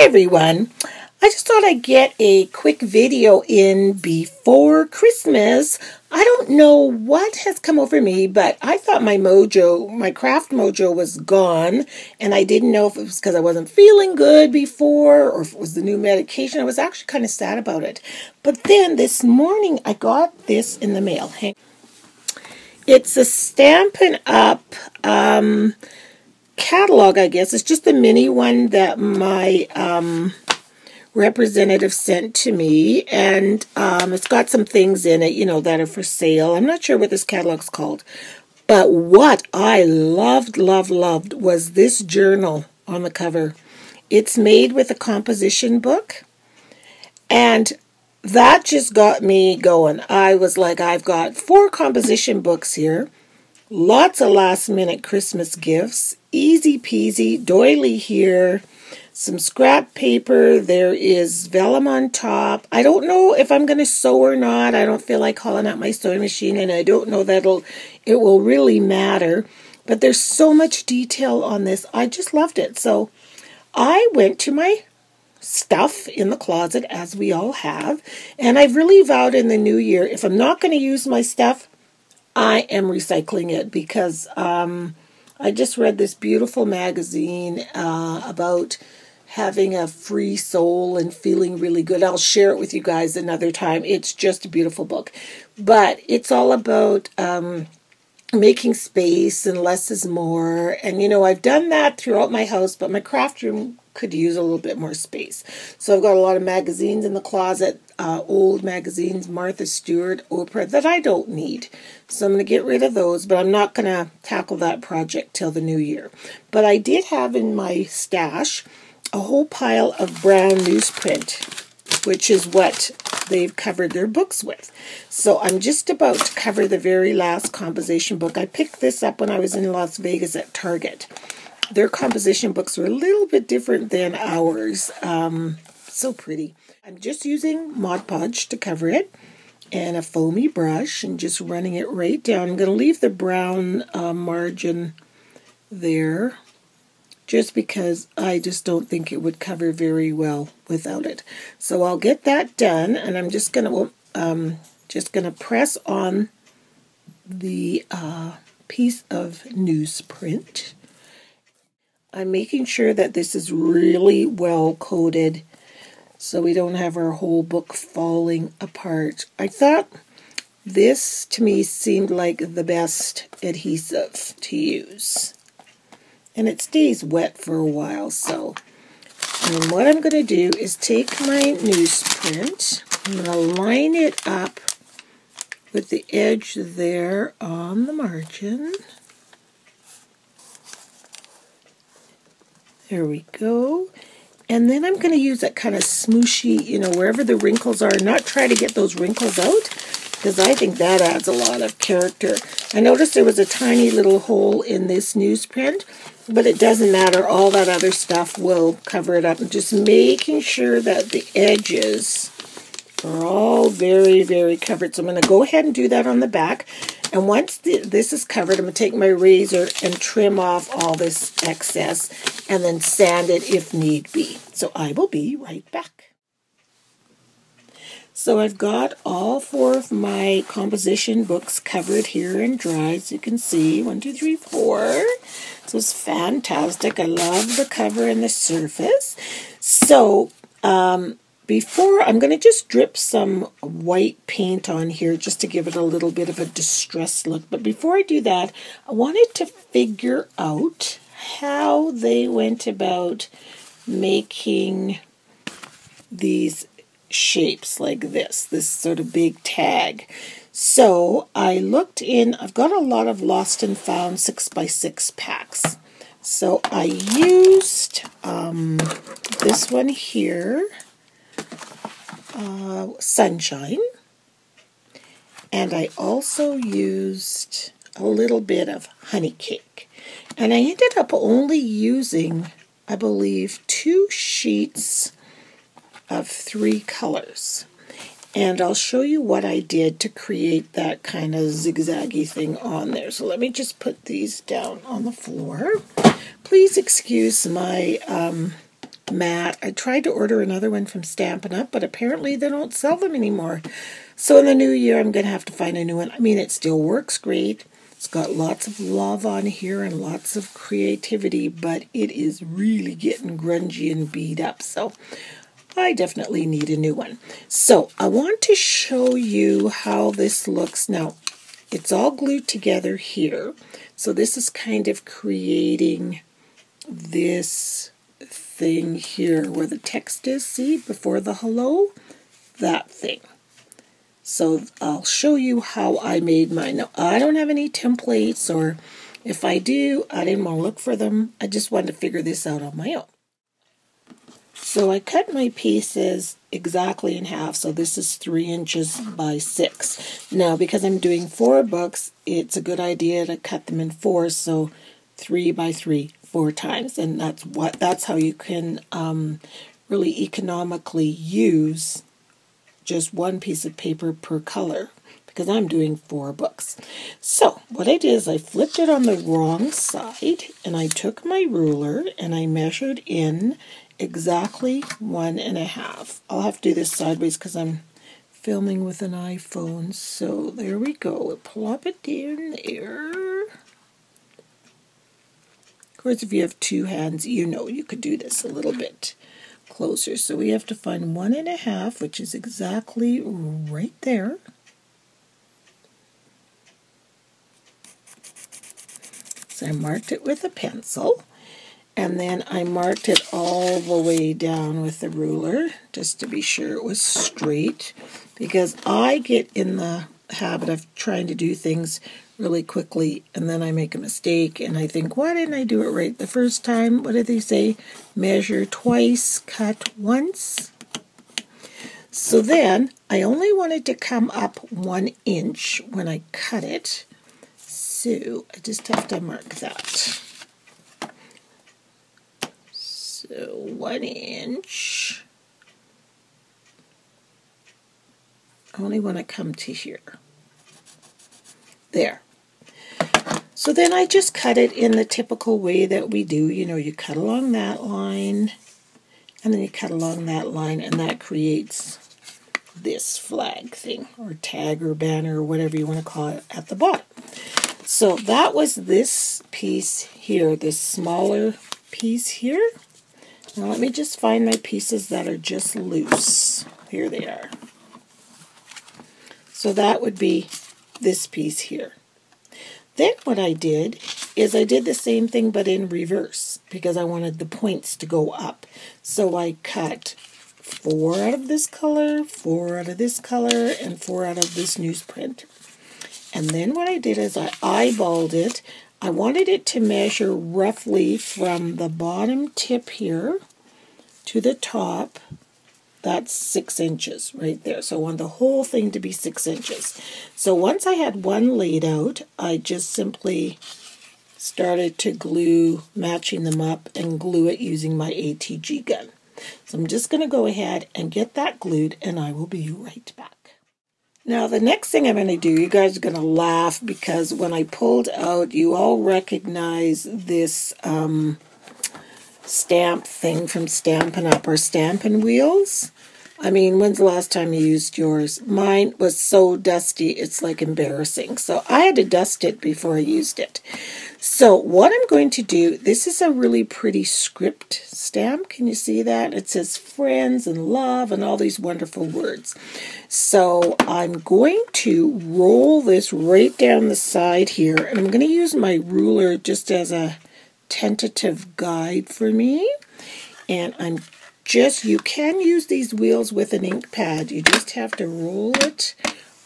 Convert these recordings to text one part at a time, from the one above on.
everyone. I just thought I'd get a quick video in before Christmas. I don't know what has come over me, but I thought my mojo, my craft mojo was gone, and I didn't know if it was because I wasn't feeling good before or if it was the new medication. I was actually kind of sad about it. But then this morning I got this in the mail. It's a Stampin' Up! Catalog, I guess. It's just a mini one that my representative sent to me, and it's got some things in it, that are for sale. I'm not sure what this catalog's called, but what I loved was this journal on the cover. It's made with a composition book, and that just got me going. I was like, I've got 4 composition books here. Lots of last-minute Christmas gifts. Easy peasy. Doily here. Some scrap paper. There is vellum on top. I don't know if I'm going to sew or not. I don't feel like hauling out my sewing machine, and I don't know that it will really matter. But there's so much detail on this. I just loved it. So I went to my stuff in the closet, as we all have, and I've really vowed in the new year, if I'm not going to use my stuff, I am recycling it, because I just read this beautiful magazine about having a free soul and feeling really good. I'll share it with you guys another time. It's just a beautiful book. But it's all about making space and less is more. And, I've done that throughout my house, but my craft room could use a little bit more space. So I've got a lot of magazines in the closet, old magazines, Martha Stewart, Oprah, that I don't need. So I'm going to get rid of those, but I'm not going to tackle that project till the new year. But I did have in my stash a whole pile of brown newsprint, which is what they've covered their books with. So I'm just about to cover the very last composition book. I picked this up when I was in Las Vegas at Target. Their composition books were a little bit different than ours. So pretty. I'm just using Mod Podge to cover it, and a foamy brush, and just running it right down. I'm going to leave the brown margin there, just because I just don't think it would cover very well without it. So I'll get that done, and I'm just going to press on the piece of newsprint. I'm making sure that this is really well coated so we don't have our whole book falling apart. I thought this, to me, seemed like the best adhesive to use. And it stays wet for a while, so. And what I'm going to do is take my newsprint, I'm going to line it up with the edge there on the margin. There we go. And then I'm going to use that kind of smooshy, wherever the wrinkles are, not try to get those wrinkles out, because I think that adds a lot of character. I noticed there was a tiny little hole in this newsprint, but it doesn't matter. All that other stuff will cover it up. And just making sure that the edges are all very, very covered. So I'm going to go ahead and do that on the back. And once this is covered, I'm going to take my razor and trim off all this excess and then sand it if need be. So I will be right back. So I've got all 4 of my composition books covered here and dry, as you can see. 1, 2, 3, 4. So it's fantastic. I love the cover and the surface. So before, I'm going to just drip some white paint on here just to give it a little bit of a distressed look. But before I do that, I wanted to figure out how they went about making these shapes like this sort of big tag. So I looked in, I've got a lot of Lost and Found 6x6 packs. So I used this one here, Sunshine, and I also used a little bit of Honey Cake, and I ended up only using, I believe, 2 sheets of 3 colors, and I'll show you what I did to create that kind of zigzaggy thing on there. So let me just put these down on the floor. Please excuse my matte. I tried to order another one from Stampin' Up, but apparently they don't sell them anymore. So in the new year, I'm going to have to find a new one. I mean, it still works great. It's got lots of love on here and lots of creativity, but it is really getting grungy and beat up. So I definitely need a new one. So I want to show you how this looks. Now, it's all glued together here. So this is kind of creating this thing here where the text is. See, before the hello? That thing. So I'll show you how I made mine. Now, I don't have any templates, or if I do, I didn't want to look for them. I just wanted to figure this out on my own. So I cut my pieces exactly in half. So this is 3 inches by 6. Now, because I'm doing 4 books, it's a good idea to cut them in 4. So 3 by 3, 4 times. And that's how you can really economically use just one piece of paper per color, because I'm doing 4 books. So what I did is I flipped it on the wrong side, and I took my ruler and I measured in exactly 1.5. I'll have to do this sideways because I'm filming with an iPhone. So there we go. We'll plop it down there. Of course, if you have 2 hands, you know you could do this a little bit closer. So we have to find 1.5, which is exactly right there. So I marked it with a pencil, and then I marked it all the way down with the ruler just to be sure it was straight, because I get in the habit of trying to do things really quickly, and then I make a mistake, and I think, why didn't I do it right the first time? What did they say? Measure twice, cut once. So then, I only wanted to come up 1 inch when I cut it, so I just have to mark that. So 1 inch. I only want to come to here. There. So then I just cut it in the typical way that we do. You know, you cut along that line, and then you cut along that line, and that creates this flag thing, or tag, or banner, or whatever you want to call it at the bottom. So that was this piece here, this smaller piece here. Now let me just find my pieces that are just loose. Here they are. So that would be this piece here. Then what I did is I did the same thing but in reverse, because I wanted the points to go up. So I cut 4 out of this color, 4 out of this color, and 4 out of this newsprint. And then what I did is I eyeballed it. I wanted it to measure roughly from the bottom tip here to the top. That's 6 inches right there. So I want the whole thing to be 6 inches. So once I had one laid out, I just simply started to glue, matching them up, and glue it using my ATG gun. So I'm just going to go ahead and get that glued, and I will be right back. Now the next thing I'm going to do, you guys are going to laugh, because when I pulled out, you all recognize this stamp thing from Stampin' Up, or Stampin' Wheels. I mean, when's the last time you used yours? Mine was so dusty, it's like embarrassing. So I had to dust it before I used it. So what I'm going to do, this is a really pretty script stamp. Can you see that? It says friends and love and all these wonderful words. So I'm going to roll this right down the side here, and I'm going to use my ruler just as a tentative guide for me. And you can use these wheels with an ink pad. You just have to roll it.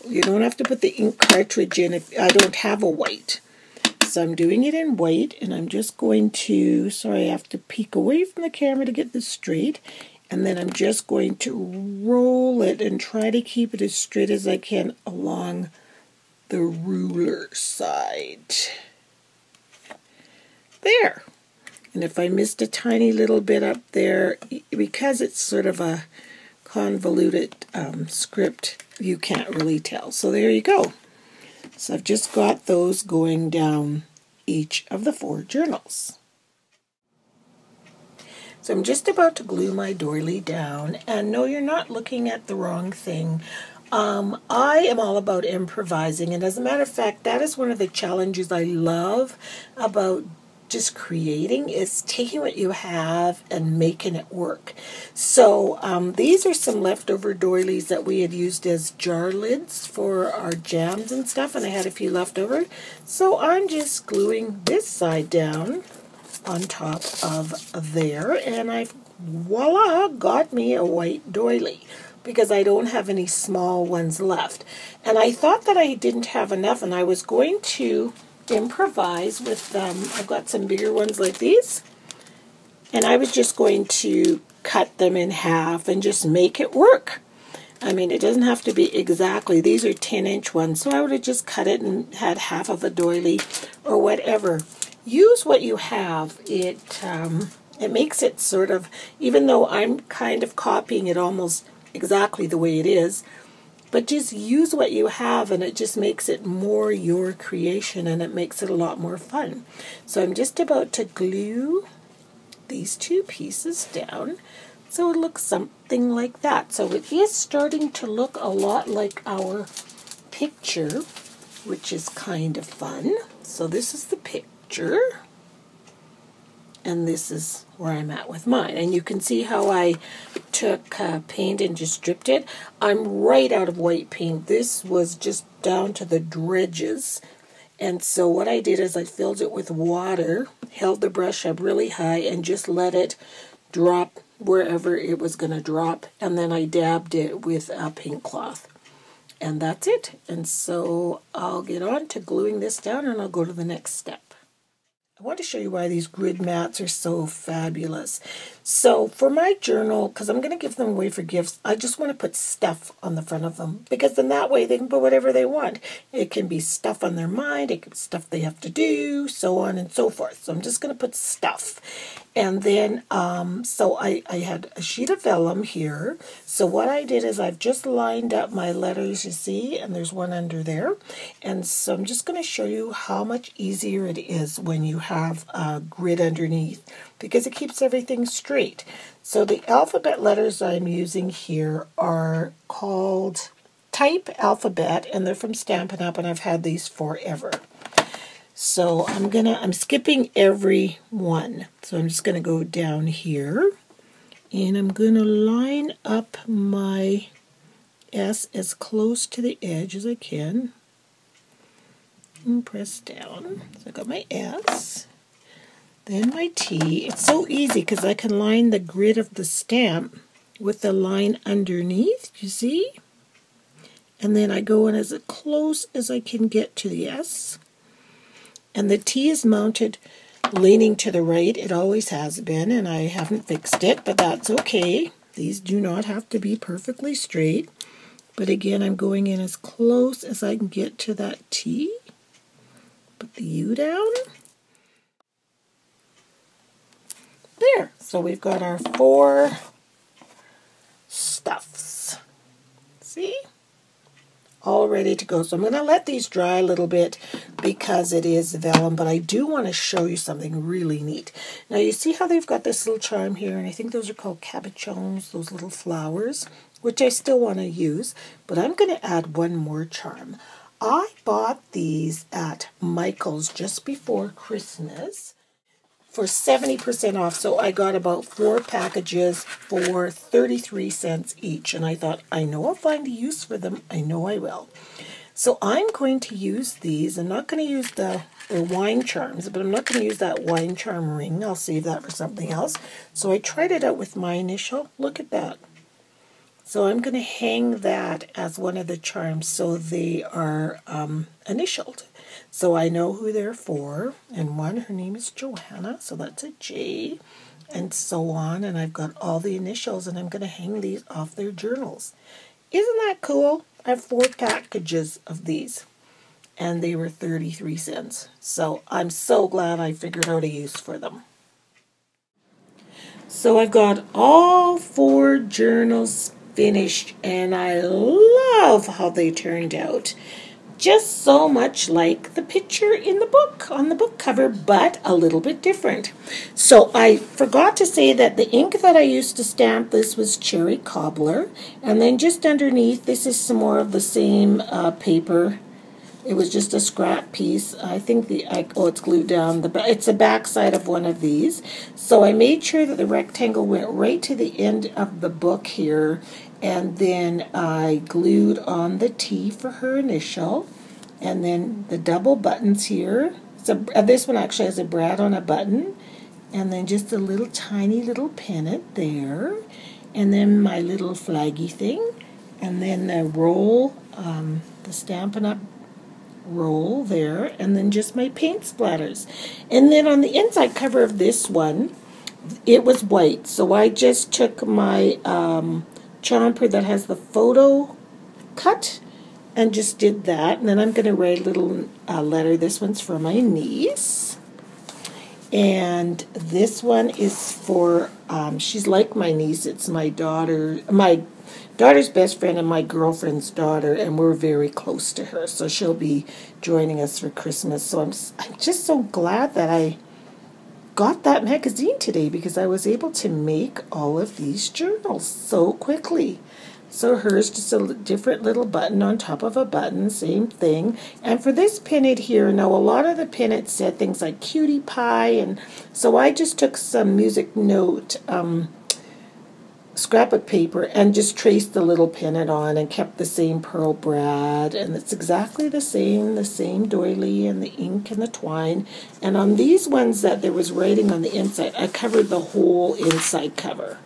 You don't have to put the ink cartridge in if I don't have a white. So I'm doing it in white, and I'm just going to, sorry, I have to peek away from the camera to get this straight. And then I'm just going to roll it and try to keep it as straight as I can along the ruler side. There. And if I missed a tiny little bit up there, because it's sort of a convoluted script, you can't really tell. So there you go. So I've just got those going down each of the 4 journals. So I'm just about to glue my doily down, and no, you're not looking at the wrong thing. I am all about improvising, and as a matter of fact, that is one of the challenges I love about just creating, is taking what you have and making it work. So these are some leftover doilies that we had used as jar lids for our jams and stuff, and I had a few left over. So I'm just gluing this side down on top of there, and I've, voila, got me a white doily, because I don't have any small ones left. And I thought that I didn't have enough, and I was going to improvise with I've got some bigger ones like these, and I was just going to cut them in half and just make it work. I mean, it doesn't have to be exactly, these are 10-inch ones, so I would have just cut it and had half of a doily or whatever. Use what you have. It makes it sort of, even though I'm kind of copying it almost exactly the way it is, but just use what you have, and it just makes it more your creation, and it makes it a lot more fun. So I'm just about to glue these two pieces down so it looks something like that. So it is starting to look a lot like our picture, which is kind of fun. So this is the picture, and this is where I'm at with mine. And you can see how I took paint and just dripped it. I'm right out of white paint. This was just down to the dredges. And so what I did is I filled it with water, held the brush up really high, and just let it drop wherever it was going to drop. And then I dabbed it with a paint cloth. And that's it. And so I'll get on to gluing this down, and I'll go to the next step. I want to show you why these grid mats are so fabulous. So for my journal, because I'm going to give them away for gifts, I just want to put stuff on the front of them, because then that way they can put whatever they want. It can be stuff on their mind, it can be stuff they have to do, so on and so forth. So I'm just going to put stuff. And then, so I had a sheet of vellum here. So what I did is I've just lined up my letters, you see, and there's one under there. And so I'm just going to show you how much easier it is when you have a grid underneath, because it keeps everything straight. So the alphabet letters I'm using here are called Type Alphabet, and they're from Stampin' Up, and I've had these forever. So I'm skipping every one. So I'm just gonna go down here, and I'm gonna line up my S as close to the edge as I can, and press down. So I got my S, then my T. It's so easy because I can line the grid of the stamp with the line underneath, you see? And then I go in as close as I can get to the S. And the T is mounted leaning to the right. It always has been, and I haven't fixed it, but that's okay. These do not have to be perfectly straight. But again, I'm going in as close as I can get to that T. Put the U down. There. So we've got our 4 stuffs. See? All ready to go. So I'm going to let these dry a little bit because it is vellum, but I do want to show you something really neat. Now you see how they've got this little charm here, and I think those are called cabochons, those little flowers, which I still want to use, but I'm going to add one more charm. I bought these at Michael's just before Christmas for 70% off, so I got about 4 packages for 33 cents each, and I thought, I know I'll find a use for them. I know I will. So I'm going to use these. I'm not going to use the wine charms, but I'm not going to use that wine charm ring. I'll save that for something else. So I tried it out with my initial. Look at that. So I'm going to hang that as one of the charms so they are initialed. So I know who they're for, and one, her name is Joanna, so that's a J, and so on, and I've got all the initials, and I'm going to hang these off their journals. Isn't that cool? I have 4 packages of these, and they were 33 cents. So I'm so glad I figured out a use for them. So I've got all 4 journals finished, and I love how they turned out. just so much like the picture in the book, on the book cover, but a little bit different. So I forgot to say that the ink that I used to stamp this was cherry cobbler, and then just underneath, this is some more of the same paper. It was just a scrap piece. I think it's glued down. It's the back side of one of these. So I made sure that the rectangle went right to the end of the book here, and then I glued on the T for her initial, and then the double buttons here. So this one actually has a brad on a button, and then just a little tiny little pennant there, and then my little flaggy thing, and then the roll, the Stampin' Up! Roll there, and then just my paint splatters. And then on the inside cover of this one, it was white, so I just took my chomper that has the photo cut and just did that. And then I'm going to write a little letter. This one's for my niece, and this one is for she's like my niece. It's my daughter's best friend and my girlfriend's daughter, and we're very close to her, so she'll be joining us for Christmas. So I'm just so glad that I got that magazine today, because I was able to make all of these journals so quickly. So hers, just a different little button on top of a button, same thing. And for this pennant here, now a lot of the pennants said things like cutie pie, and so I just took some music note scrapbook paper and just traced the little pennant on and kept the same pearl brad, and it's exactly the same doily and the ink and the twine. And on these ones that there was writing on the inside, I covered the whole inside cover.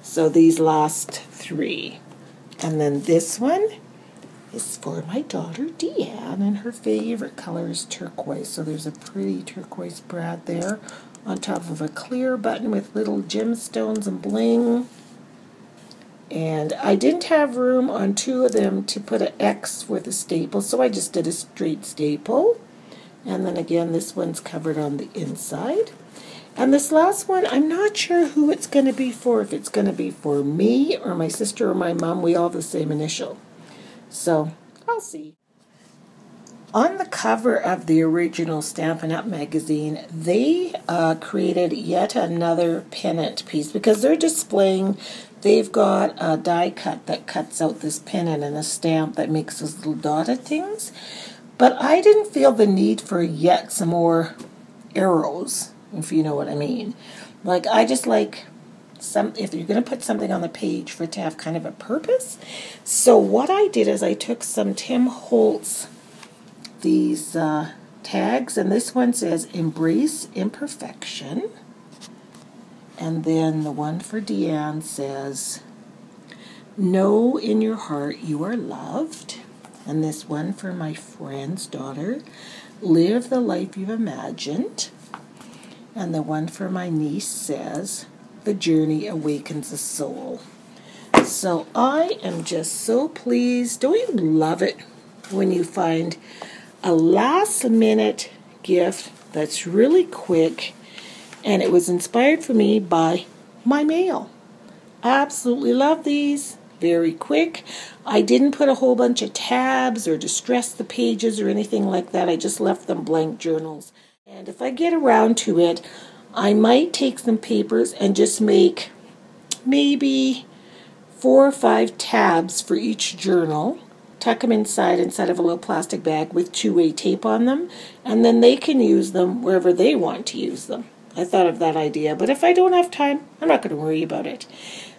So these last three. And then this one is for my daughter Deanne, and her favorite color is turquoise. So there's a pretty turquoise brad there on top of a clear button with little gemstones and bling. And I didn't have room on two of them to put an X with a staple, so I just did a straight staple. And then again, this one's covered on the inside. And this last one, I'm not sure who it's going to be for, if it's going to be for me or my sister or my mom. We all have the same initial. So I'll see. On the cover of the original Stampin' Up! Magazine, they created yet another pennant piece, because they're displaying, they've got a die cut that cuts out this pennant and a stamp that makes those little dotted things. But I didn't feel the need for yet some more arrows, if you know what I mean. Like, I just like if you're going to put something on the page, for it to have kind of a purpose. So what I did is I took some Tim Holtz, these tags, and this one says Embrace Imperfection, and then the one for Deanne says Know in your heart you are loved, and this one for my friend's daughter, Live the life you've imagined, and the one for my niece says The journey awakens the soul. So I am just so pleased. Don't you love it when you find a last-minute gift that's really quick, and it was inspired for me by my mail. Absolutely love these. Very quick. I didn't put a whole bunch of tabs or distress the pages or anything like that. I just left them blank journals. And if I get around to it, I might take some papers and just make maybe 4 or 5 tabs for each journal. Tuck them inside of a little plastic bag with 2-way tape on them, and then they can use them wherever they want to use them. I thought of that idea, but if I don't have time, I'm not going to worry about it.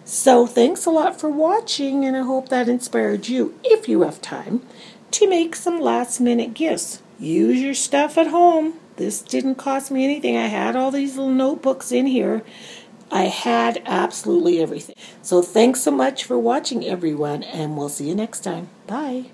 So thanks a lot for watching, and I hope that inspired you, if you have time, to make some last-minute gifts. Use your stuff at home. This didn't cost me anything. I had all these little notebooks in here. I had absolutely everything. So thanks so much for watching, everyone, and we'll see you next time. Bye.